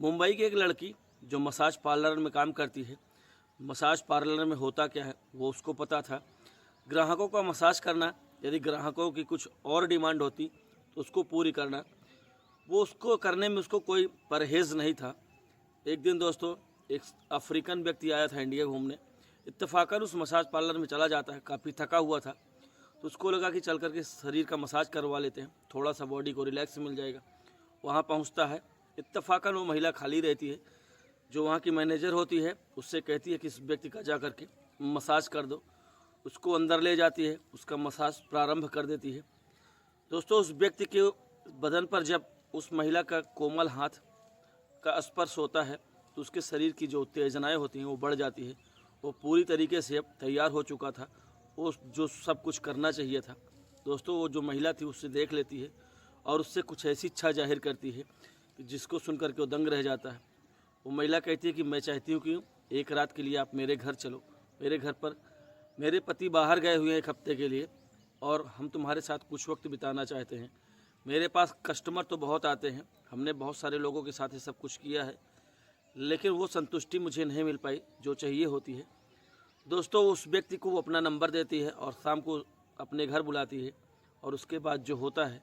मुंबई की एक लड़की जो मसाज पार्लर में काम करती है। मसाज पार्लर में होता क्या है वो उसको पता था। ग्राहकों का मसाज करना, यदि ग्राहकों की कुछ और डिमांड होती तो उसको पूरी करना, वो उसको करने में उसको कोई परहेज़ नहीं था। एक दिन दोस्तों, एक अफ्रीकन व्यक्ति आया था इंडिया घूमने। इत्तेफाकन उस मसाज पार्लर में चला जाता है। काफ़ी थका हुआ था तो उसको लगा कि चल करके शरीर का मसाज करवा लेते हैं, थोड़ा सा बॉडी को रिलैक्स मिल जाएगा। वहाँ पहुँचता है। इत्तेफाकन वो महिला खाली रहती है। जो वहाँ की मैनेजर होती है उससे कहती है कि इस व्यक्ति का जा करके मसाज कर दो। उसको अंदर ले जाती है, उसका मसाज प्रारंभ कर देती है। दोस्तों, उस व्यक्ति के बदन पर जब उस महिला का कोमल हाथ का स्पर्श होता है तो उसके शरीर की जो उत्तेजनाएं होती हैं वो बढ़ जाती है। वो पूरी तरीके से अब तैयार हो चुका था, वो जो सब कुछ करना चाहिए था। दोस्तों, वो जो महिला थी उससे देख लेती है और उससे कुछ ऐसी इच्छा जाहिर करती है कि जिसको सुन करके वो दंग रह जाता है। वो महिला कहती है कि मैं चाहती हूँ कि एक रात के लिए आप मेरे घर चलो। मेरे घर पर मेरे पति बाहर गए हुए हैं एक हफ्ते के लिए और हम तुम्हारे साथ कुछ वक्त बिताना चाहते हैं। मेरे पास कस्टमर तो बहुत आते हैं, हमने बहुत सारे लोगों के साथ ये सब कुछ किया है, लेकिन वो संतुष्टि मुझे नहीं मिल पाई जो चाहिए होती है। दोस्तों, उस व्यक्ति को वो अपना नंबर देती है और शाम को अपने घर बुलाती है। और उसके बाद जो होता है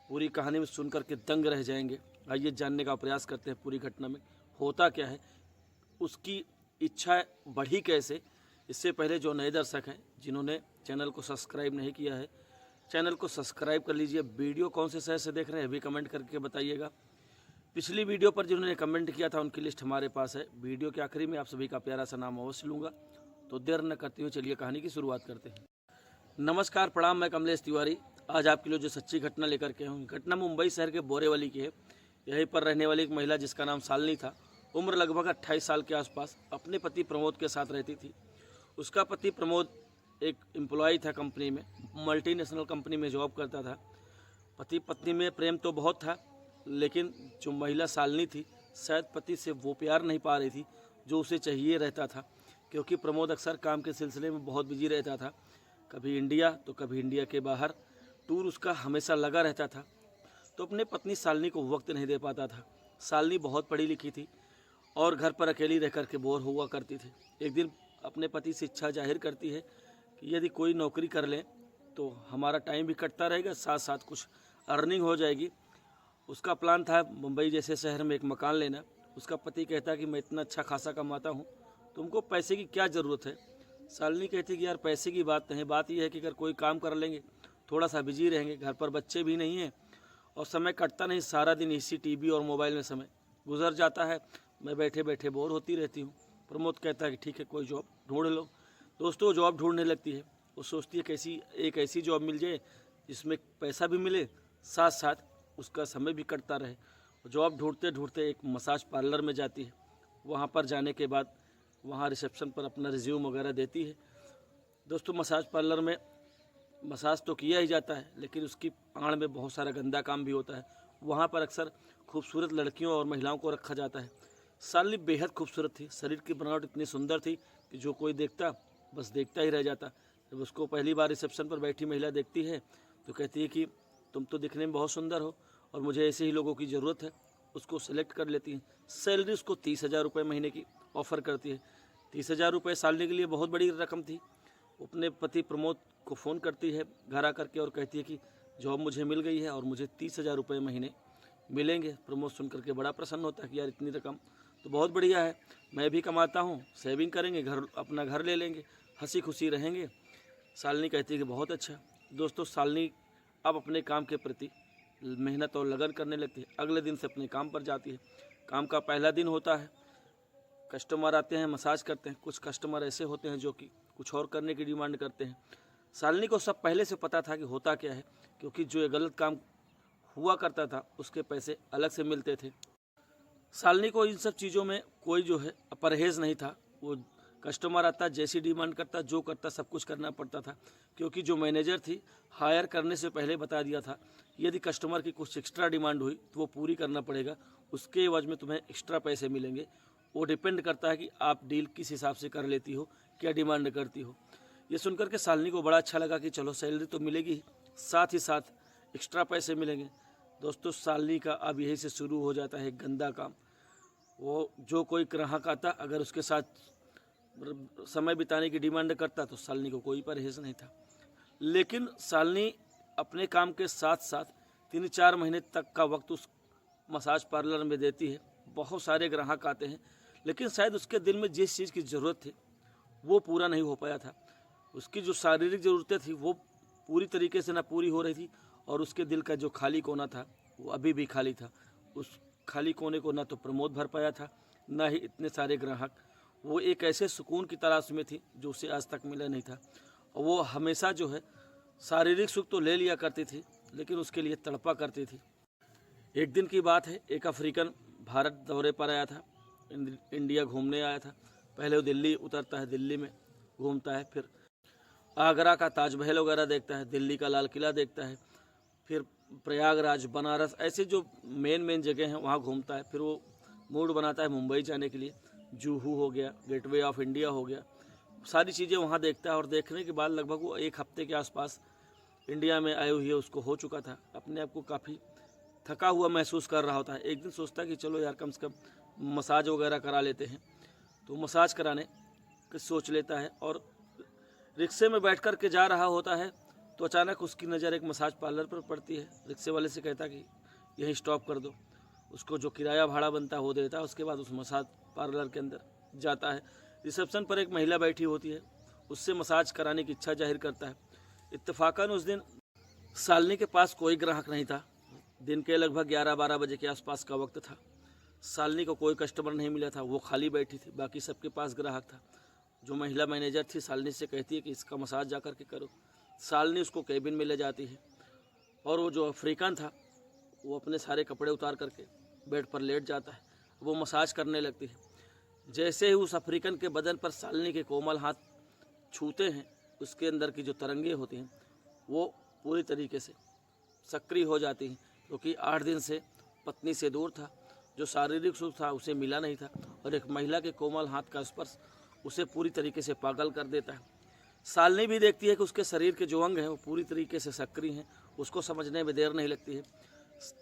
पूरी कहानी में सुन करके दंग रह जाएंगे। आइए जानने का प्रयास करते हैं पूरी घटना में होता क्या है, उसकी इच्छा बढ़ी कैसे। इससे पहले जो नए दर्शक हैं जिन्होंने चैनल को सब्सक्राइब नहीं किया है, चैनल को सब्सक्राइब कर लीजिए। वीडियो कौन से शहर से देख रहे हैं अभी कमेंट करके बताइएगा। पिछली वीडियो पर जिन्होंने कमेंट किया था उनकी लिस्ट हमारे पास है। वीडियो के आखिरी में आप सभी का प्यारा सा नाम अवश्य लूँगा। तो देर न करते हुए चलिए कहानी की शुरुआत करते हैं। नमस्कार, प्रणाम, मैं कमलेश तिवारी। आज आपके लिए जो सच्ची घटना लेकर के हूँ, घटना मुंबई शहर के बोरेवली की है। यहीं पर रहने वाली एक महिला जिसका नाम शालिनी था, उम्र लगभग 28 साल के आसपास, अपने पति प्रमोद के साथ रहती थी। उसका पति प्रमोद एक एम्प्लॉय था कंपनी में, मल्टीनेशनल कंपनी में जॉब करता था। पति पत्नी में प्रेम तो बहुत था, लेकिन जो महिला शालिनी थी शायद पति से वो प्यार नहीं पा रही थी जो उसे चाहिए रहता था। क्योंकि प्रमोद अक्सर काम के सिलसिले में बहुत बिजी रहता था, कभी इंडिया तो कभी इंडिया के बाहर, टूर उसका हमेशा लगा रहता था, तो अपने पत्नी शालिनी को वक्त नहीं दे पाता था। शालिनी बहुत पढ़ी लिखी थी और घर पर अकेली रह करके बोर हुआ करती थी। एक दिन अपने पति से इच्छा जाहिर करती है कि यदि कोई नौकरी कर लें तो हमारा टाइम भी कटता रहेगा, साथ साथ कुछ अर्निंग हो जाएगी। उसका प्लान था मुंबई जैसे शहर में एक मकान लेना। उसका पति कहता कि मैं इतना अच्छा खासा कमाता हूँ, तुमको पैसे की क्या ज़रूरत है। शालिनी कहती कि यार पैसे की बात नहीं, बात यह है कि अगर कोई काम कर लेंगे, थोड़ा सा बिजी रहेंगे, घर पर बच्चे भी नहीं हैं और समय कटता नहीं, सारा दिन इसी टीवी और मोबाइल में समय गुजर जाता है, मैं बैठे बैठे बोर होती रहती हूँ। प्रमोद कहता है कि ठीक है, कोई जॉब ढूंढ लो। दोस्तों, जॉब ढूंढने लगती है। वो सोचती है कैसी एक ऐसी जॉब मिल जाए जिसमें पैसा भी मिले, साथ साथ उसका समय भी कटता रहे। जॉब ढूंढते ढूंढते एक मसाज पार्लर में जाती है। वहाँ पर जाने के बाद वहाँ रिसेप्शन पर अपना रिज्यूम वगैरह देती है। दोस्तों, मसाज पार्लर में मसाज तो किया ही जाता है, लेकिन उसकी आड़ में बहुत सारा गंदा काम भी होता है। वहाँ पर अक्सर खूबसूरत लड़कियों और महिलाओं को रखा जाता है। शालिनी बेहद खूबसूरत थी, शरीर की बनावट इतनी सुंदर थी कि जो कोई देखता बस देखता ही रह जाता। जब उसको पहली बार रिसेप्शन पर बैठी महिला देखती है तो कहती है कि तुम तो दिखने में बहुत सुंदर हो और मुझे ऐसे ही लोगों की ज़रूरत है। उसको सेलेक्ट कर लेती है। सैलरी उसको 30,000 रुपये महीने की ऑफ़र करती है। 30,000 रुपये शालिनी के लिए बहुत बड़ी रकम थी। अपने पति प्रमोद को फ़ोन करती है घर आ करके और कहती है कि जॉब मुझे मिल गई है और मुझे 30,000 रुपये महीने मिलेंगे। प्रमोद सुन करके बड़ा प्रसन्न होता है कि यार इतनी रकम तो बहुत बढ़िया है, मैं भी कमाता हूँ, सेविंग करेंगे, अपना घर ले लेंगे, हंसी खुशी रहेंगे। शालिनी कहती है कि बहुत अच्छा। दोस्तों, शालिनी अब अपने काम के प्रति मेहनत और लगन करने लगती है। अगले दिन से अपने काम पर जाती है। काम का पहला दिन होता है। कस्टमर आते हैं, मसाज करते हैं। कुछ कस्टमर ऐसे होते हैं जो कि कुछ और करने की डिमांड करते हैं। शालिनी को सब पहले से पता था कि होता क्या है, क्योंकि जो ये गलत काम हुआ करता था उसके पैसे अलग से मिलते थे। शालिनी को इन सब चीज़ों में कोई जो है परहेज़ नहीं था। वो कस्टमर आता, जैसी डिमांड करता, जो करता, सब कुछ करना पड़ता था। क्योंकि जो मैनेजर थी हायर करने से पहले बता दिया था यदि कस्टमर की कुछ एक्स्ट्रा डिमांड हुई तो वो पूरी करना पड़ेगा, उसके एवज में तुम्हें एक्स्ट्रा पैसे मिलेंगे। वो डिपेंड करता है कि आप डील किस हिसाब से कर लेती हो, क्या डिमांड करती हो। ये सुनकर के शालिनी को बड़ा अच्छा लगा कि चलो सैलरी तो मिलेगी ही, साथ ही साथ एक्स्ट्रा पैसे मिलेंगे। दोस्तों, शालिनी का अब यहीं से शुरू हो जाता है गंदा काम। वो जो कोई ग्राहक आता अगर उसके साथ समय बिताने की डिमांड करता तो शालिनी को कोई परहेज नहीं था। लेकिन शालिनी अपने काम के साथ साथ 3-4 महीने तक का वक्त उस मसाज पार्लर में देती है। बहुत सारे ग्राहक आते हैं, लेकिन शायद उसके दिल में जिस चीज़ की ज़रूरत थी वो पूरा नहीं हो पाया था। उसकी जो शारीरिक ज़रूरतें थी वो पूरी तरीके से ना पूरी हो रही थी, और उसके दिल का जो खाली कोना था वो अभी भी खाली था। उस खाली कोने को ना तो प्रमोद भर पाया था, ना ही इतने सारे ग्राहक। वो एक ऐसे सुकून की तलाश में थी जो उसे आज तक मिला नहीं था। और वो हमेशा जो है शारीरिक सुख तो ले लिया करती थी, लेकिन उसके लिए तड़पा करती थी। एक दिन की बात है, एक अफ्रीकन भारत दौरे पर आया था, इंडिया घूमने आया था। पहले वो दिल्ली उतरता है, दिल्ली में घूमता है, फिर आगरा का ताजमहल वगैरह देखता है, दिल्ली का लाल किला देखता है, फिर प्रयागराज, बनारस, ऐसे जो मेन जगह हैं वहाँ घूमता है। फिर वो मूड बनाता है मुंबई जाने के लिए, जूहू हो गया, गेटवे ऑफ इंडिया हो गया, सारी चीज़ें वहाँ देखता है। और देखने के बाद लगभग वो 1 हफ्ते के आसपास इंडिया में आए हुए उसको हो चुका था। अपने आप को काफ़ी थका हुआ महसूस कर रहा होता है। एक दिन सोचता है कि चलो यार कम से कम मसाज वगैरह करा लेते हैं, तो मसाज कराने की सोच लेता है। और रिक्शे में बैठ कर के जा रहा होता है तो अचानक उसकी नज़र एक मसाज पार्लर पर पड़ती है। रिक्शे वाले से कहता कि यहीं स्टॉप कर दो, उसको जो किराया भाड़ा बनता है वो देता है। उसके बाद उस मसाज पार्लर के अंदर जाता है। रिसेप्शन पर एक महिला बैठी होती है, उससे मसाज कराने की इच्छा जाहिर करता है। इत्तेफाकन उस दिन शालिनी के पास कोई ग्राहक नहीं था। दिन के लगभग 11-12 बजे के आसपास का वक्त था। शालिनी को कोई कस्टमर नहीं मिला था, वो खाली बैठी थी, बाकी सबके पास ग्राहक था। जो महिला मैनेजर थी शालिनी से कहती है कि इसका मसाज जा कर के करो। शालिनी उसको केबिन में ले जाती है, और वो जो अफ्रीकन था वो अपने सारे कपड़े उतार करके बेड पर लेट जाता है। वो मसाज करने लगती है। जैसे ही उस अफ्रीकन के बदन पर शालिनी के कोमल हाथ छूते हैं, उसके अंदर की जो तरंगे होती हैं वो पूरी तरीके से सक्रिय हो जाती हैं, क्योंकि 8 दिन से पत्नी से दूर था। जो शारीरिक सुख था उसे मिला नहीं था, और एक महिला के कोमल हाथ का स्पर्श उसे पूरी तरीके से पागल कर देता है। शालिनी भी देखती है कि उसके शरीर के जो अंग हैं वो पूरी तरीके से सक्रिय हैं। उसको समझने में देर नहीं लगती है।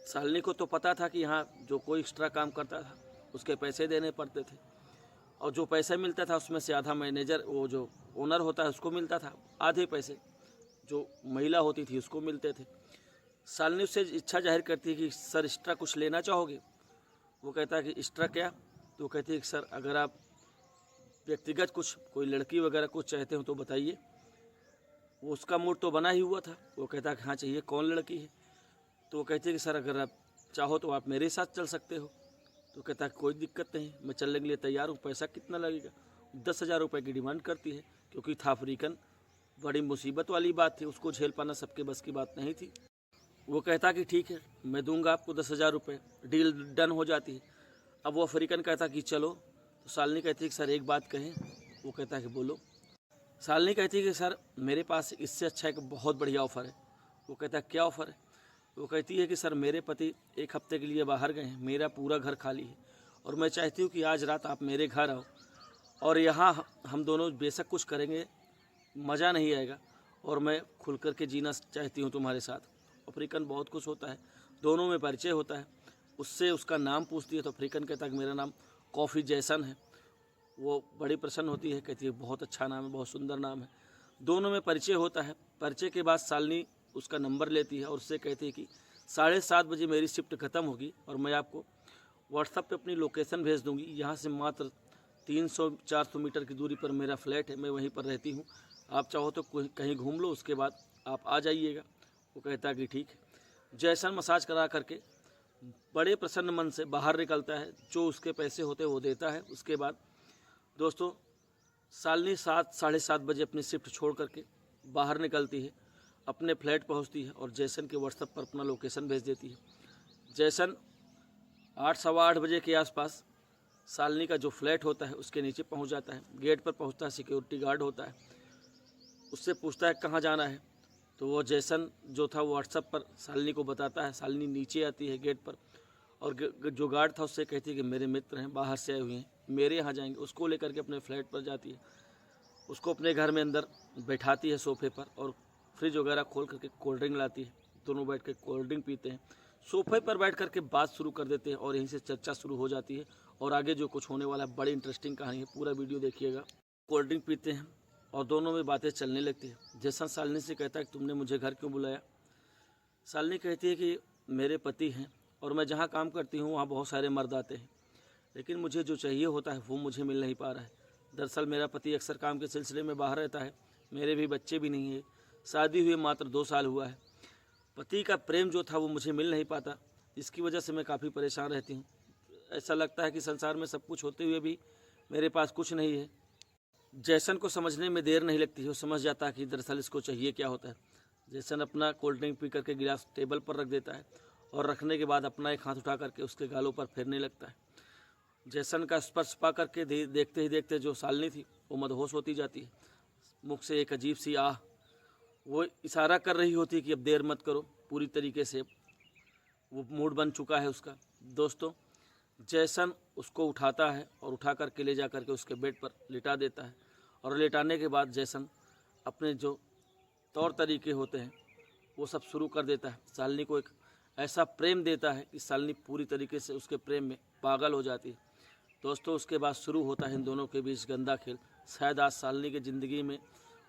शालिनी को तो पता था कि यहाँ जो कोई एक्स्ट्रा काम करता था उसके पैसे देने पड़ते थे, और जो पैसा मिलता था उसमें से आधा मैनेजर, वो जो ओनर होता है, उसको मिलता था, आधे पैसे जो महिला होती थी उसको मिलते थे। शालिनी उससे इच्छा जाहिर करती है कि सर एक्स्ट्रा कुछ लेना चाहोगे। वो कहता है कि एक्स्ट्रा क्या। तो वो कहती है कि सर अगर आप व्यक्तिगत कुछ कोई लड़की वगैरह कुछ चाहते हो तो बताइए। वो उसका मूड तो बना ही हुआ था। वो कहता है कि हाँ चाहिए, कौन लड़की है। तो वो कहती है कि सर अगर आप चाहो तो आप मेरे साथ चल सकते हो। तो कहता है कोई दिक्कत नहीं, मैं चलने के लिए तैयार हूँ, पैसा कितना लगेगा। 10,000 रुपये की डिमांड करती है, क्योंकि था अफ्रीकन, बड़ी मुसीबत वाली बात थी, उसको झेल पाना सबके बस की बात नहीं थी। वो कहता कि ठीक है मैं दूंगा आपको 10,000 रुपये। डील डन हो जाती है। अब वो अफ्रीकन कहता कि चलो। तो शालिनी कहती है कि सर एक बात कहें। वो कहता है कि बोलो। शालिनी कहती है कि सर मेरे पास इससे अच्छा एक बहुत बढ़िया ऑफ़र है। वो कहता है क्या ऑफ़र है। वो कहती है कि सर मेरे पति 1 हफ्ते के लिए बाहर गए हैं, मेरा पूरा घर खाली है, और मैं चाहती हूँ कि आज रात आप मेरे घर आओ, और यहाँ हम दोनों बेशक कुछ करेंगे, मज़ा नहीं आएगा, और मैं खुल कर के जीना चाहती हूँ तुम्हारे साथ। अफ्रीकन बहुत खुश होता है, दोनों में परिचय होता है। उससे उसका नाम पूछती है तो अफ्रीकन कहता है कि मेरा नाम कॉफ़ी जैसन है। वो बड़ी प्रसन्न होती है, कहती है बहुत अच्छा नाम है, बहुत सुंदर नाम है। दोनों में परिचय होता है। परिचय के बाद शालिनी उसका नंबर लेती है और उससे कहती है कि 7:30 बजे मेरी शिफ्ट ख़त्म होगी, और मैं आपको व्हाट्सएप पे अपनी लोकेशन भेज दूंगी। यहाँ से मात्र 300-400 मीटर की दूरी पर मेरा फ्लैट है, मैं वहीं पर रहती हूँ। आप चाहो तो कहीं घूम लो, उसके बाद आप आ जाइएगा। वो कहता है कि ठीक है। जैसन मसाज करा करके बड़े प्रसन्न मन से बाहर निकलता है। जो उसके पैसे होते हैं वो देता है। उसके बाद दोस्तों शालिनी 7-7:30 बजे अपनी शिफ्ट छोड़ करके बाहर निकलती है, अपने फ्लैट पहुंचती है, और जैसन के व्हाट्सएप पर अपना लोकेशन भेज देती है। जैसन 8-8:15 बजे के आसपास शालिनी का जो फ्लैट होता है उसके नीचे पहुंच जाता है। गेट पर पहुंचता है, सिक्योरिटी गार्ड होता है, उससे पूछता है कहाँ जाना है। तो वो जैसन जो था वो व्हाट्सएप पर शालिनी को बताता है। शालिनी नीचे आती है गेट पर, और जो गार्ड था उससे कहती है कि मेरे मित्र हैं, बाहर से आए हुए हैं, मेरे यहाँ जाएंगे। उसको लेकर के अपने फ्लैट पर जाती है, उसको अपने घर में अंदर बैठाती है सोफे पर, और फ्रिज वगैरह खोल करके कोल्ड ड्रिंक लाती है। दोनों बैठ के कोल्ड ड्रिंक पीते हैं, सोफे पर बैठ करके बात शुरू कर देते हैं और यहीं से चर्चा शुरू हो जाती है। और आगे जो कुछ होने वाला है बड़ी इंटरेस्टिंग कहानी है, पूरा वीडियो देखिएगा। कोल्ड ड्रिंक पीते हैं और दोनों में बातें चलने लगती है। जैसन शालिनी से कहता है कि तुमने मुझे घर क्यों बुलाया। शालिनी कहती है कि मेरे पति हैं और मैं जहाँ काम करती हूँ वहाँ बहुत सारे मर्द आते हैं, लेकिन मुझे जो चाहिए होता है वो मुझे मिल नहीं पा रहा है। दरअसल मेरा पति अक्सर काम के सिलसिले में बाहर रहता है, मेरे भी बच्चे भी नहीं है, शादी हुए मात्र 2 साल हुआ है। पति का प्रेम जो था वो मुझे मिल नहीं पाता, इसकी वजह से मैं काफ़ी परेशान रहती हूँ। ऐसा लगता है कि संसार में सब कुछ होते हुए भी मेरे पास कुछ नहीं है। जैसन को समझने में देर नहीं लगती है, वो समझ जाता है कि दरअसल इसको चाहिए क्या होता है। जैसन अपना कोल्ड ड्रिंक पी करके गिलास टेबल पर रख देता है और रखने के बाद अपना एक हाथ उठा करके उसके गालों पर फेरने लगता है। जैसन का स्पर्श पा करके देखते ही देखते जो शालिनी थी वो मदहोश होती जाती है। मुख से एक अजीब सी आह, वो इशारा कर रही होती है कि अब देर मत करो। पूरी तरीके से वो मूड बन चुका है उसका। दोस्तों, जैसन उसको उठाता है और उठा करके ले जा करके उसके बेड पर लिटा देता है और लेटाने के बाद जैसन अपने जो तौर तरीके होते हैं वो सब शुरू कर देता है। शालिनी को एक ऐसा प्रेम देता है कि शालिनी पूरी तरीके से उसके प्रेम में पागल हो जाती है। दोस्तों, उसके बाद शुरू होता है इन दोनों के बीच गंदा खेल। शायद आज शालिनी की ज़िंदगी में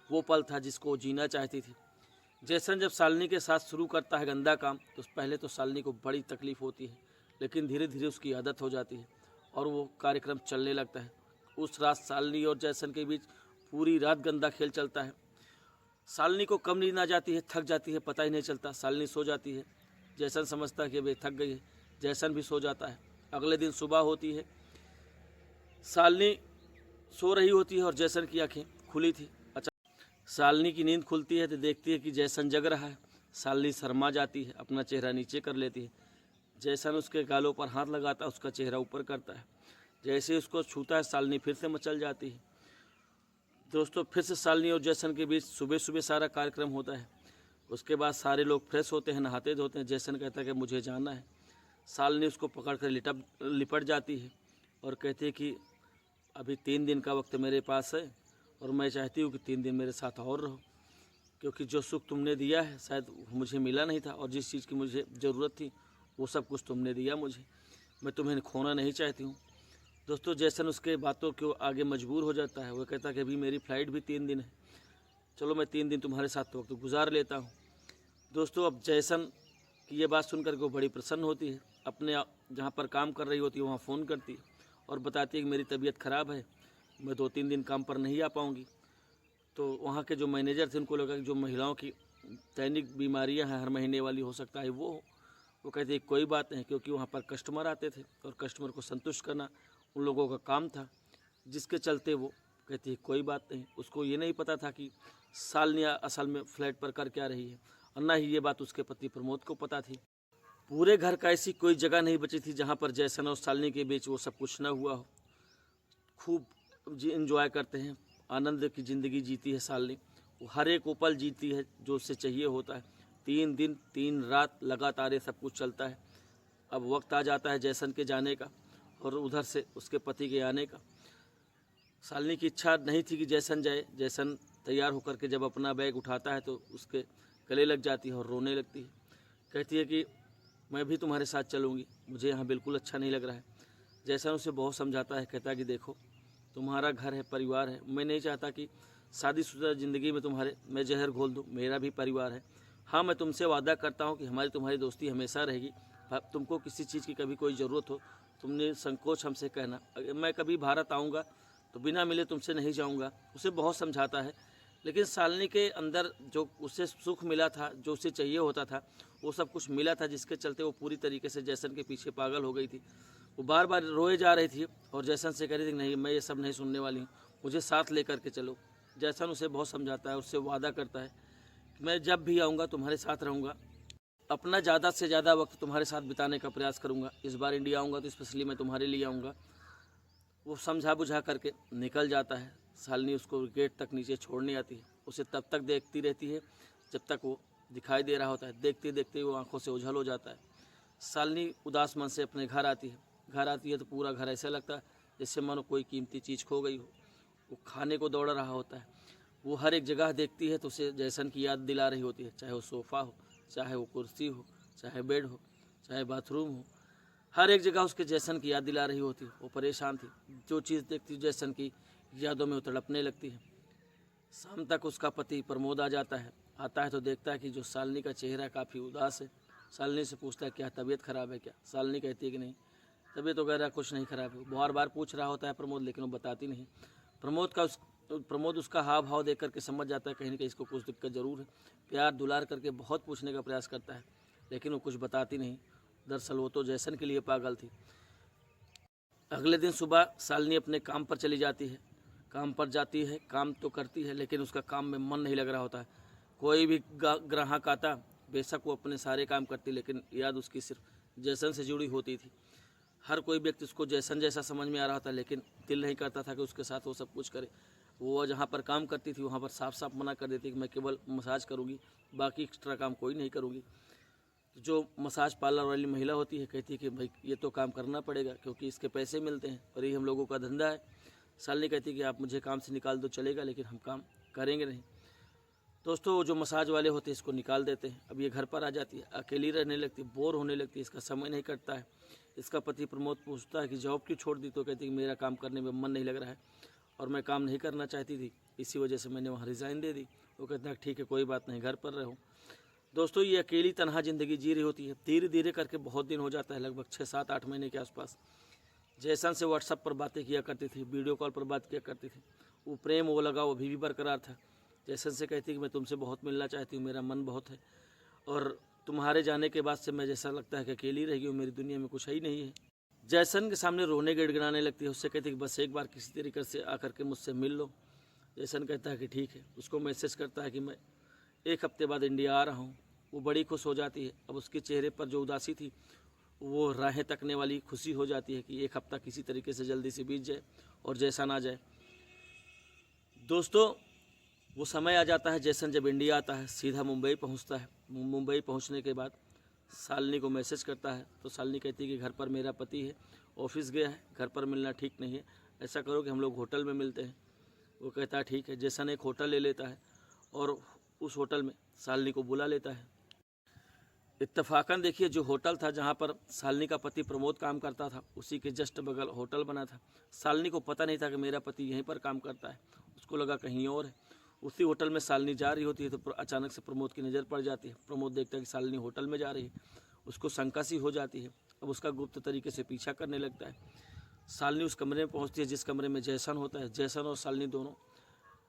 वो पल था जिसको वो जीना चाहती थी। जैसन जब शालिनी के साथ शुरू करता है गंदा काम तो पहले तो शालिनी को बड़ी तकलीफ़ होती है, लेकिन धीरे धीरे उसकी आदत हो जाती है और वो कार्यक्रम चलने लगता है। उस रात शालिनी और जैसन के बीच पूरी रात गंदा खेल चलता है। शालिनी को कम नींद आ जाती है, थक जाती है, पता ही नहीं चलता। शालिनी सो जाती है, जैसन समझता है कि वे थक गई है, जैसन भी सो जाता है। अगले दिन सुबह होती है, शालिनी सो रही होती है और जैसन की आंखें खुली थी। शालिनी की नींद खुलती है तो देखती है कि जैसन जग रहा है। शालिनी शर्मा जाती है, अपना चेहरा नीचे कर लेती है। जैसन उसके गालों पर हाथ लगाता है, उसका चेहरा ऊपर करता है। जैसे ही उसको छूता है शालिनी फिर से मचल जाती है। दोस्तों, फिर से शालिनी और जैसन के बीच सुबह सुबह सारा कार्यक्रम होता है। उसके बाद सारे लोग फ्रेश होते हैं, नहाते धोते हैं। जैसन कहता है कि मुझे जाना है। शालिनी उसको पकड़ कर लिपट जाती है और कहती है कि अभी 3 दिन का वक्त मेरे पास है और मैं चाहती हूँ कि 3 दिन मेरे साथ और रहो, क्योंकि जो सुख तुमने दिया है शायद मुझे मिला नहीं था और जिस चीज़ की मुझे ज़रूरत थी वो सब कुछ तुमने दिया मुझे। मैं तुम्हें खोना नहीं चाहती हूँ। दोस्तों, जैसन उसके बातों को आगे मजबूर हो जाता है। वो कहता है कि अभी मेरी फ़्लाइट भी 3 दिन है, चलो मैं 3 दिन तुम्हारे साथ वक्त गुजार लेता हूँ। दोस्तों, अब जैसन की ये बात सुनकर के वो बड़ी प्रसन्न होती है। अपने जहाँ पर काम कर रही होती है वहाँ फ़ोन करती है और बताती है कि मेरी तबीयत ख़राब है, मैं 2-3 दिन काम पर नहीं आ पाऊँगी। तो वहाँ के जो मैनेजर थे उनको लगा कि जो महिलाओं की दैनिक बीमारियाँ हैं हर महीने वाली, हो सकता है वो कहते हैं कोई बात नहीं, क्योंकि वहाँ पर कस्टमर आते थे और कस्टमर को संतुष्ट करना उन लोगों का काम था, जिसके चलते वो कहती है कोई बात नहीं। उसको ये नहीं पता था कि शालिनी असल में फ्लैट पर कर क्या रही है और ना ही ये बात उसके पति प्रमोद को पता थी। पूरे घर का ऐसी कोई जगह नहीं बची थी जहाँ पर जैसन और शालिनी के बीच वो सब कुछ न हुआ हो। खूब इंजॉय करते हैं, आनंद की ज़िंदगी जीती है शालिनी। वो हर एक वो पल जीती है जो उससे चाहिए होता है। 3 दिन 3 रात लगातार ये सब कुछ चलता है। अब वक्त आ जाता है जैसन के जाने का और उधर से उसके पति के आने का। शालिनी की इच्छा नहीं थी कि जैसन जाए। जैसन तैयार होकर के जब अपना बैग उठाता है तो उसके गले लग जाती है और रोने लगती है। कहती है कि मैं भी तुम्हारे साथ चलूँगी, मुझे यहाँ बिल्कुल अच्छा नहीं लग रहा है। जैसन उसे बहुत समझाता है, कहता है कि देखो तुम्हारा घर है, परिवार है, मैं नहीं चाहता कि शादीशुदा ज़िंदगी में मैं जहर घोल दूँ। मेरा भी परिवार है। हाँ, मैं तुमसे वादा करता हूँ कि तुम्हारी दोस्ती हमेशा रहेगी। तुमको किसी चीज़ की कभी कोई ज़रूरत हो तुमने संकोच हमसे कहना। मैं कभी भारत आऊँगा तो बिना मिले तुमसे नहीं जाऊँगा। उसे बहुत समझाता है, लेकिन शालिनी के अंदर जो उसे सुख मिला था, जो उसे चाहिए होता था, वो सब कुछ मिला था, जिसके चलते वो पूरी तरीके से जैसन के पीछे पागल हो गई थी। वो बार बार रोए जा रही थी और जैसन से कह रही थी नहीं, मैं ये सब नहीं सुनने वाली हूँ, मुझे साथ लेकर के चलो। जैसन उसे बहुत समझाता है, उससे वादा करता है कि मैं जब भी आऊँगा तुम्हारे साथ रहूँगा, अपना ज़्यादा से ज़्यादा वक्त तुम्हारे साथ बिताने का प्रयास करूँगा। इस बार इंडिया आऊँगा तो स्पेशली मैं तुम्हारे लिए आऊँगा। वो समझा बुझा करके निकल जाता है। शालिनी उसको गेट तक नीचे छोड़ने आती है। उसे तब तक देखती रहती है जब तक वो दिखाई दे रहा होता है। देखते देखते वो आंखों से ओझल हो जाता है। शालिनी उदास मन से अपने घर आती है। घर आती है तो पूरा घर ऐसा लगता है जैसे मानो कोई कीमती चीज़ खो गई हो। वो खाने को दौड़ रहा होता है। वो हर एक जगह देखती है तो उसे जैसन की याद दिला रही होती है, चाहे वो सोफ़ा हो, चाहे वो कुर्सी हो, चाहे बेड हो, चाहे बाथरूम हो, हर एक जगह उसके जैसन की याद दिला रही होती। वो परेशान थी, जो चीज़ देखती जैसन की यादों में वो तड़पने लगती है। शाम तक उसका पति प्रमोद आ जाता है। आता है तो देखता है कि जो शालिनी का चेहरा काफ़ी उदास है। शालिनी से पूछता है क्या तबीयत ख़राब है क्या? शालिनी कहती है कि नहीं, तबीयत वगैरह कुछ नहीं ख़राब है। बार बार पूछ रहा होता है प्रमोद, लेकिन वो बताती नहीं। प्रमोद उसका हाव भाव देख करके समझ जाता है कहीं ना कहीं इसको कुछ दिक्कत ज़रूर है। प्यार दुलार करके बहुत पूछने का प्रयास करता है, लेकिन वो कुछ बताती नहीं। दरअसल वो तो जैसन के लिए पागल थी। अगले दिन सुबह शालिनी अपने काम पर चली जाती है। काम पर जाती है, काम तो करती है, लेकिन उसका काम में मन नहीं लग रहा होता है। कोई भी ग्राहक आता, बेशक वो अपने सारे काम करती, लेकिन याद उसकी सिर्फ जैसन से जुड़ी होती थी। हर कोई व्यक्ति उसको जैसन जैसा समझ में आ रहा था, लेकिन दिल नहीं करता था कि उसके साथ वो सब कुछ करे। वो जहाँ पर काम करती थी वहाँ पर साफ साफ मना कर देती कि मैं केवल मसाज करूँगी, बाकी एक्स्ट्रा काम कोई नहीं करूँगी। जो मसाज पार्लर वाली महिला होती है कहती है कि भाई ये तो काम करना पड़ेगा, क्योंकि इसके पैसे मिलते हैं और ये हम लोगों का धंधा है। शालिनी कहती है कि आप मुझे काम से निकाल दो चलेगा, लेकिन हम काम करेंगे नहीं। दोस्तों, जो मसाज वाले होते हैं इसको निकाल देते हैं। अब ये घर पर आ जाती है, अकेली रहने लगती है, बोर होने लगती है, इसका समय नहीं कटता है। इसका पति प्रमोद पूछता है कि जॉब क्यों छोड़ दी? तो कहती है कि मेरा काम करने में मन नहीं लग रहा है और मैं काम नहीं करना चाहती थी, इसी वजह से मैंने वहाँ रिज़ाइन दे दी। वो कहता है ठीक है, कोई बात नहीं, घर पर रहो। दोस्तों, ये अकेली तनहा ज़िंदगी जी रही होती है। धीरे धीरे करके बहुत दिन हो जाता है, लगभग 6-7-8 महीने के आसपास। जैसन से व्हाट्सएप पर बातें किया करती थी, वीडियो कॉल पर बात किया करती थी। वो प्रेम, वो लगाव अभी भी बरकरार था। जैसन से कहती कि मैं तुमसे बहुत मिलना चाहती हूँ, मेरा मन बहुत है, और तुम्हारे जाने के बाद से मैं जैसा लगता है कि अकेली रह गई हूँ, मेरी दुनिया में कुछ है ही नहीं है। जैसन के सामने रोने गिड़गिड़ाने लगती है। उससे कहती कि बस एक बार किसी तरीके से आकर के मुझसे मिल लो। जैसन कहता है कि ठीक है। उसको मैसेज करता है कि मैं 1 हफ्ते बाद इंडिया आ रहा हूँ। वो बड़ी खुश हो जाती है। अब उसके चेहरे पर जो उदासी थी वो राहें तकने वाली खुशी हो जाती है कि 1 हफ्ता किसी तरीके से जल्दी से बीत जाए और जैसन आ जाए। दोस्तों, वो समय आ जाता है जैसन जब इंडिया आता है, सीधा मुंबई पहुंचता है। मुंबई पहुंचने के बाद शालिनी को मैसेज करता है, तो शालिनी कहती है कि घर पर मेरा पति है, ऑफिस गया है, घर पर मिलना ठीक नहीं है, ऐसा करो कि हम लोग होटल में मिलते हैं। वो कहता है ठीक है। जैसन एक होटल ले लेता है और उस होटल में शालिनी को बुला लेता है। इत्तफाकन देखिए, जो होटल था जहाँ पर शालिनी का पति प्रमोद काम करता था, उसी के जस्ट बगल होटल बना था। शालिनी को पता नहीं था कि मेरा पति यहीं पर काम करता है, उसको लगा कहीं और है। उसी होटल में शालिनी जा रही होती है तो अचानक से प्रमोद की नज़र पड़ जाती है। प्रमोद देखता है कि शालिनी होटल में जा रही है, उसको शंका सी हो जाती है। अब उसका गुप्त तरीके से पीछा करने लगता है। शालिनी उस कमरे में पहुँचती है जिस कमरे में जैसन होता है। जैसन और शालिनी दोनों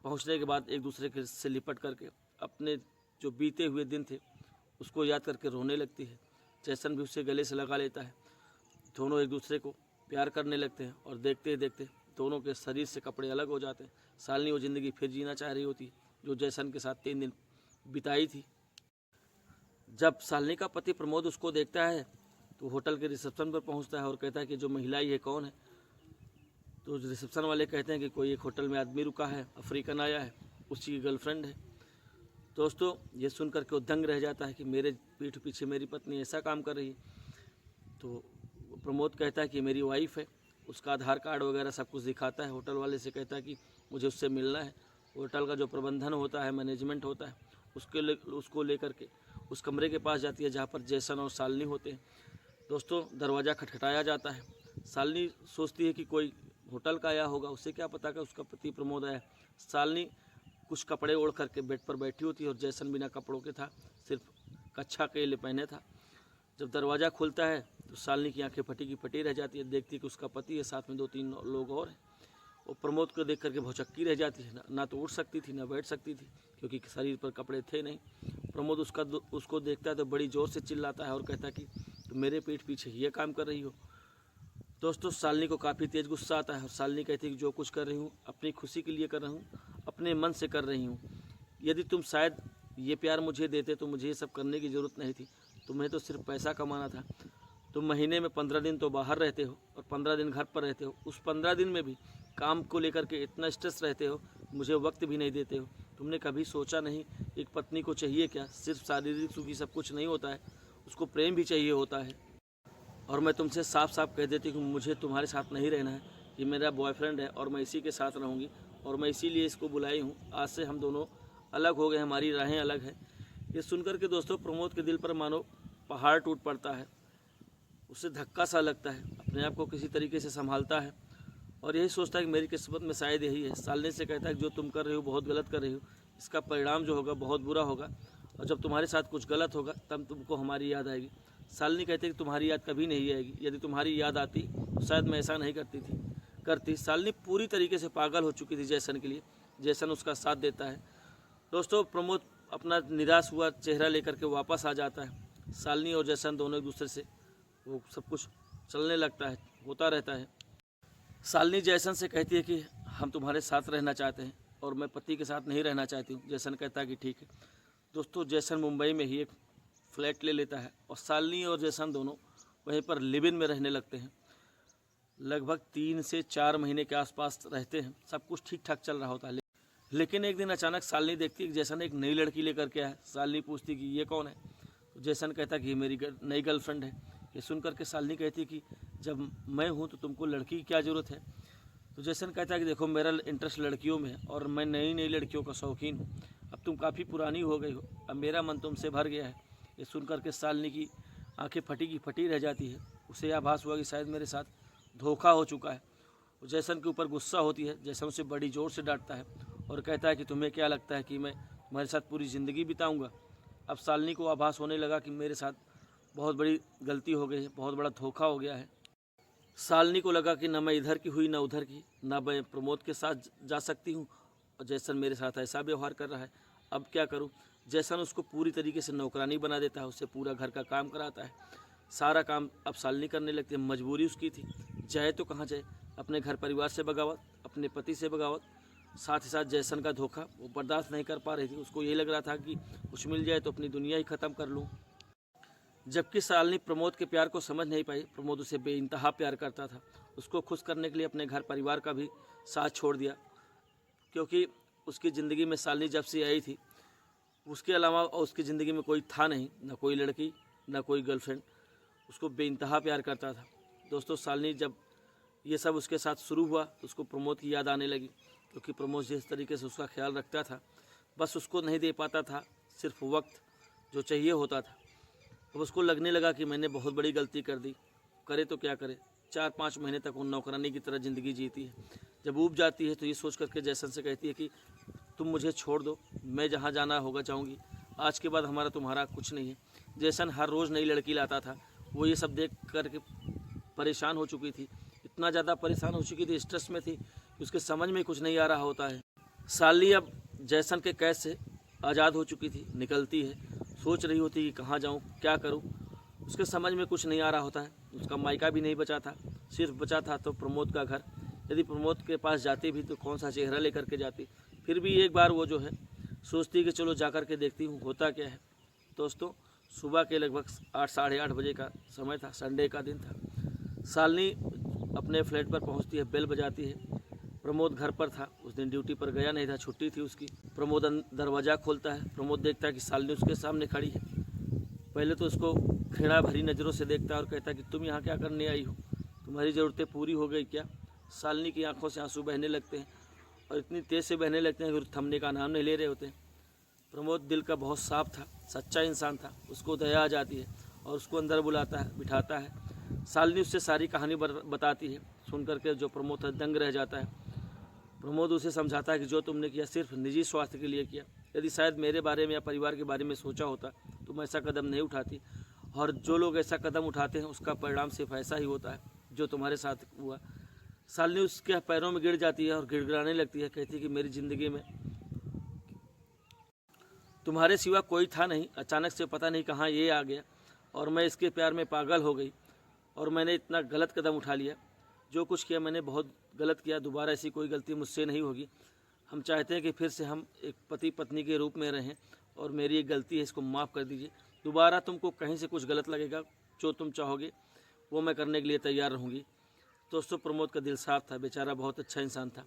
पहुँचने के बाद एक दूसरे से लिपट करके अपने जो बीते हुए दिन थे उसको याद करके रोने लगती है। जैसन भी उससे गले से लगा लेता है। दोनों एक दूसरे को प्यार करने लगते हैं और देखते ही देखते दोनों के शरीर से कपड़े अलग हो जाते हैं। शालिनी वो ज़िंदगी फिर जीना चाह रही होती जो जैसन के साथ 3 दिन बिताई थी। जब शालिनी का पति प्रमोद उसको देखता है तो होटल के रिसेप्शन पर पहुंचता है और कहता है कि जो महिला ये कौन है? तो रिसेप्शन वाले कहते हैं कि कोई एक होटल में आदमी रुका है, अफ्रीकन आया है, उसी की गर्लफ्रेंड है। दोस्तों, ये सुन करके वो दंग रह जाता है कि मेरे पीठ पीछे मेरी पत्नी ऐसा काम कर रही है। तो प्रमोद कहता है कि मेरी वाइफ है। उसका आधार कार्ड वगैरह सब कुछ दिखाता है। होटल वाले से कहता है कि मुझे उससे मिलना है। होटल का जो प्रबंधन होता है, मैनेजमेंट होता है, उसको लेकर के उस कमरे के पास जाती है जहाँ पर जैसन और शालिनी होते हैं। दोस्तों, दरवाज़ा खटखटाया जाता है। शालिनी सोचती है कि कोई होटल का आया होगा, उसे क्या पता कि उसका पति प्रमोद आया। शालिनी कुछ कपड़े ओढ़ करके बेड पर बैठी होती है और जैसन बिना कपड़ों के था, सिर्फ कच्छा के लिए पहने था। जब दरवाज़ा खुलता है तो शालिनी की आंखें फटी की फटी रह जाती है। देखती है कि उसका पति है, साथ में 2-3 लोग और हैं। वो प्रमोद को देख करके भौचक्की रह जाती है। ना तो उठ सकती थी, ना बैठ सकती थी, क्योंकि शरीर पर कपड़े थे नहीं। प्रमोद उसको देखता है तो बड़ी ज़ोर से चिल्लाता है और कहता है कि तुम मेरे पीठ पीछे ये काम कर रही हो। दोस्तों, शालिनी को काफ़ी तेज़ गुस्सा आता है और शालिनी कहती है कि जो कुछ कर रही हूँ अपनी खुशी के लिए कर रही हूँ, अपने मन से कर रही हूँ। यदि तुम शायद ये प्यार मुझे देते तो मुझे ये सब करने की ज़रूरत नहीं थी। तुम्हें तो सिर्फ पैसा कमाना था। तुम महीने में 15 दिन तो बाहर रहते हो और 15 दिन घर पर रहते हो। उस 15 दिन में भी काम को लेकर के इतना स्ट्रेस रहते हो, मुझे वक्त भी नहीं देते हो। तुमने कभी सोचा नहीं एक पत्नी को चाहिए क्या? सिर्फ शारीरिक सुख ही सब कुछ नहीं होता है, उसको प्रेम भी चाहिए होता है। और मैं तुमसे साफ साफ कह देती हूँ मुझे तुम्हारे साथ नहीं रहना है। ये मेरा बॉयफ्रेंड है और मैं इसी के साथ रहूँगी और मैं इसीलिए इसको बुलाई हूँ। आज से हम दोनों अलग हो गए, हमारी राहें अलग हैं। ये सुनकर के दोस्तों प्रमोद के दिल पर मानो पहाड़ टूट पड़ता है। उसे धक्का सा लगता है, अपने आप को किसी तरीके से संभालता है और यही सोचता है कि मेरी किस्मत में शायद यही है। सालनी से कहता है कि जो तुम कर रहे हो बहुत गलत कर रही हो, इसका परिणाम जो होगा बहुत बुरा होगा और जब तुम्हारे साथ कुछ गलत होगा तब तुमको हमारी याद आएगी। सालनी कहती है कि तुम्हारी याद कभी नहीं आएगी, यदि तुम्हारी याद आती तो शायद मैं ऐसा नहीं करती। सालनी पूरी तरीके से पागल हो चुकी थी जैसन के लिए। जैसन उसका साथ देता है। दोस्तों, प्रमोद अपना निराश हुआ चेहरा लेकर के वापस आ जाता है। सालनी और जैसन दोनों एक दूसरे से वो सब कुछ चलने लगता है, होता रहता है। सालनी जैसन से कहती है कि हम तुम्हारे साथ रहना चाहते हैं और मैं पति के साथ नहीं रहना चाहती हूँ। जैसन कहता है कि ठीक है। दोस्तों, जैसन मुंबई में ही एक फ्लैट ले लेता है और सालनी और जैसन दोनों वहीं पर लिव इन में रहने लगते हैं। लगभग 3 से 4 महीने के आसपास रहते हैं। सब कुछ ठीक ठाक चल रहा होता है, लेकिन एक दिन अचानक सालनी देखती है कि जैसन एक नई लड़की लेकर के आया है। सालनी पूछती कि ये कौन है, तो जैसन कहता है कि ये मेरी नई गर्लफ्रेंड है। ये सुन करके सालनी कहती है कि जब मैं हूँ तो तुमको लड़की की क्या ज़रूरत है। तो जैसन कहता है कि देखो, मेरा इंटरेस्ट लड़कियों में है और मैं नई नई लड़कियों का शौकीन हूँ। अब तुम काफ़ी पुरानी हो गई हो, अब मेरा मन तुमसे भर गया है। ये सुन करके सालनी की आंखें फटी की फटी रह जाती है। उसे आभास हुआ कि शायद मेरे साथ धोखा हो चुका है। वो जैसन के ऊपर गुस्सा होती है। जैसन उसे बड़ी ज़ोर से डांटता है और कहता है कि तुम्हें क्या लगता है कि मैं तुम्हारे साथ पूरी ज़िंदगी बिताऊंगा। अब सालनी को आभास होने लगा कि मेरे साथ बहुत बड़ी गलती हो गई है, बहुत बड़ा धोखा हो गया है। सालनी को लगा कि न मैं इधर की हुई न उधर की, न मैं प्रमोद के साथ जा सकती हूँ और जैसन मेरे साथ ऐसा व्यवहार कर रहा है। अब क्या करूँ। जैसन उसको पूरी तरीके से नौकरानी बना देता है, उससे पूरा घर का काम कराता है। सारा काम अब सालनी करने लगती है। मजबूरी उसकी थी, जाए तो कहाँ जाए। अपने घर परिवार से बगावत, अपने पति से बगावत, साथ ही साथ जैसन का धोखा वो बर्दाश्त नहीं कर पा रही थी। उसको यही लग रहा था कि कुछ मिल जाए तो अपनी दुनिया ही ख़त्म कर लूँ। जबकि सालनी प्रमोद के प्यार को समझ नहीं पाई। प्रमोद उसे बेइंतहा प्यार करता था। उसको खुश करने के लिए अपने घर परिवार का भी साथ छोड़ दिया, क्योंकि उसकी ज़िंदगी में सालनी जब से आई थी उसके अलावा और उसकी ज़िंदगी में कोई था नहीं, न कोई लड़की न कोई गर्लफ्रेंड। उसको बेइंतहा प्यार करता था। दोस्तों, सालनी जब ये सब उसके साथ शुरू हुआ तो उसको प्रमोद की याद आने लगी, क्योंकि प्रमोद जिस तरीके से उसका ख्याल रखता था, बस उसको नहीं दे पाता था सिर्फ वक्त जो चाहिए होता था। अब उसको लगने लगा कि मैंने बहुत बड़ी गलती कर दी, करे तो क्या करे। 4-5 महीने तक वो नौकरानी की तरह ज़िंदगी जीती है। जब ऊब जाती है तो ये सोच करके जैसन से कहती है कि तुम मुझे छोड़ दो, मैं जहाँ जाना होगा जाऊँगी, आज के बाद हमारा तुम्हारा कुछ नहीं है। जैसन हर रोज़ नई लड़की लाता था। वो ये सब देख करके परेशान हो चुकी थी, इतना ज़्यादा परेशान हो चुकी थी, स्ट्रेस में थी कि उसके समझ में कुछ नहीं आ रहा होता है। सालनी अब जैसन के कैद से आज़ाद हो चुकी थी, निकलती है, सोच रही होती कि कहाँ जाऊँ, क्या करूँ। उसके समझ में कुछ नहीं आ रहा होता है। उसका मायका भी नहीं बचा था, सिर्फ बचा था तो प्रमोद का घर। यदि प्रमोद के पास जाती भी तो कौन सा चेहरा लेकर के जाती। फिर भी एक बार वो जो है सोचती कि चलो जा कर के देखती हूँ होता क्या है। दोस्तों, सुबह के लगभग 8 साढ़े 8 बजे का समय था, संडे का दिन था। सालनी अपने फ्लैट पर पहुँचती है, बेल बजाती है। प्रमोद घर पर था, उस दिन ड्यूटी पर गया नहीं था, छुट्टी थी उसकी। प्रमोद दरवाज़ा खोलता है। प्रमोद देखता है कि सालनी उसके सामने खड़ी है। पहले तो उसको घृणा भरी नज़रों से देखता है और कहता है कि तुम यहाँ क्या करने आई हो, तुम्हारी ज़रूरतें पूरी हो गई क्या। सालनी की आंखों से आंसू बहने लगते हैं और इतनी तेज़ से बहने लगते हैं कि थमने का नाम नहीं ले रहे होते हैं। प्रमोद दिल का बहुत साफ था, सच्चा इंसान था। उसको दया आ जाती है और उसको अंदर बुलाता है, बिठाता है। सालनी उससे सारी कहानी बताती है। सुन करके जो प्रमोद दंग रह जाता है। प्रमोद उसे समझाता है कि जो तुमने किया सिर्फ निजी स्वार्थ के लिए किया। यदि शायद मेरे बारे में या परिवार के बारे में सोचा होता तुम ऐसा कदम नहीं उठाती, और जो लोग ऐसा कदम उठाते हैं उसका परिणाम सिर्फ ऐसा ही होता है जो तुम्हारे साथ हुआ। सालनी उसके पैरों में गिर जाती है और गिड़गिड़ाने लगती है। कहती है कि मेरी ज़िंदगी में तुम्हारे सिवा कोई था नहीं, अचानक से पता नहीं कहाँ ये आ गया और मैं इसके प्यार में पागल हो गई और मैंने इतना गलत कदम उठा लिया। जो कुछ किया मैंने बहुत गलत किया, दोबारा ऐसी कोई गलती मुझसे नहीं होगी। हम चाहते हैं कि फिर से हम एक पति पत्नी के रूप में रहें और मेरी एक गलती है, इसको माफ़ कर दीजिए। दोबारा तुमको कहीं से कुछ गलत लगेगा, जो तुम चाहोगे वो मैं करने के लिए तैयार रहूँगी। दोस्तों, प्रमोद का दिल साफ था, बेचारा बहुत अच्छा इंसान था।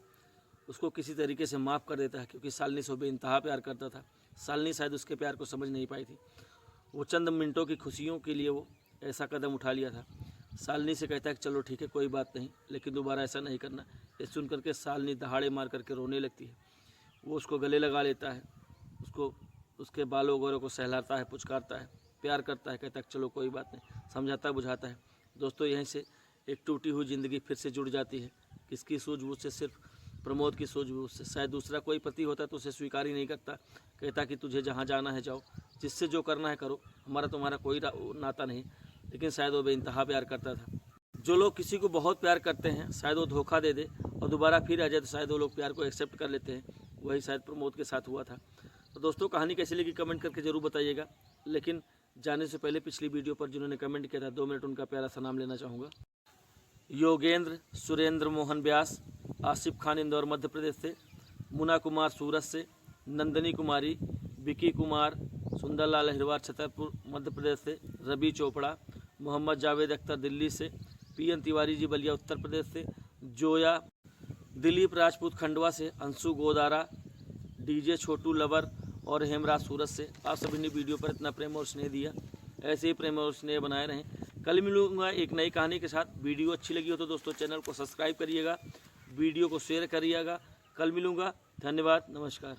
उसको किसी तरीके से माफ़ कर देता है, क्योंकि सालनी से बेइंतहा प्यार करता था। सालनी शायद उसके प्यार को समझ नहीं पाई थी। वो चंद मिनटों की खुशियों के लिए वो ऐसा कदम उठा लिया था। सालनी से कहता है कि चलो ठीक है, कोई बात नहीं, लेकिन दोबारा ऐसा नहीं करना। ये सुन करके सालनी दहाड़े मार करके रोने लगती है। वो उसको गले लगा लेता है, उसको उसके बालों वगैरह को सहलाता है, पुचकारता है, प्यार करता है, कहता है चलो कोई बात नहीं, समझाता बुझाता है। दोस्तों यहीं से एक टूटी हुई ज़िंदगी फिर से जुड़ जाती है। किसकी सूझबूझ से? सिर्फ प्रमोद की सूझबूझ से। शायद दूसरा कोई पति होता तो उसे स्वीकार ही नहीं करता, कहता कि तुझे जहाँ जाना है जाओ, जिससे जो करना है करो, हमारा तुम्हारा कोई नाता नहीं। लेकिन शायद वो बेइंतहा प्यार करता था। जो लोग किसी को बहुत प्यार करते हैं, शायद वो धोखा दे दे और दोबारा फिर आ जाए तो शायद वो लोग प्यार को एक्सेप्ट कर लेते हैं। वही शायद प्रमोद के साथ हुआ था। तो दोस्तों कहानी कैसी लगी कमेंट करके ज़रूर बताइएगा। लेकिन जाने से पहले पिछली वीडियो पर जिन्होंने कमेंट किया था 2 मिनट उनका प्यारा सा नाम लेना चाहूँगा। योगेंद्र सुरेंद्र मोहन व्यास, आसिफ खान इंदौर मध्य प्रदेश से, मुना कुमार सूरत से, नंदनी कुमारी, विकी कुमार, सुंदरलाल अहिरवार छतरपुर मध्य प्रदेश से, रवि चोपड़ा, मोहम्मद जावेद अख्तर दिल्ली से, पीएन तिवारी जी बलिया उत्तर प्रदेश से, जोया, दिलीप राजपूत खंडवा से, अंशु गोदारा, डीजे छोटू लवर और हेमराज सूरत से। आप सभी ने वीडियो पर इतना प्रेम और स्नेह दिया, ऐसे ही प्रेम और स्नेह बनाए रहें। कल मिलूंगा एक नई कहानी के साथ। वीडियो अच्छी लगी हो तो दोस्तों चैनल को सब्सक्राइब करिएगा, वीडियो को शेयर करिएगा। कल मिलूंगा। धन्यवाद, नमस्कार।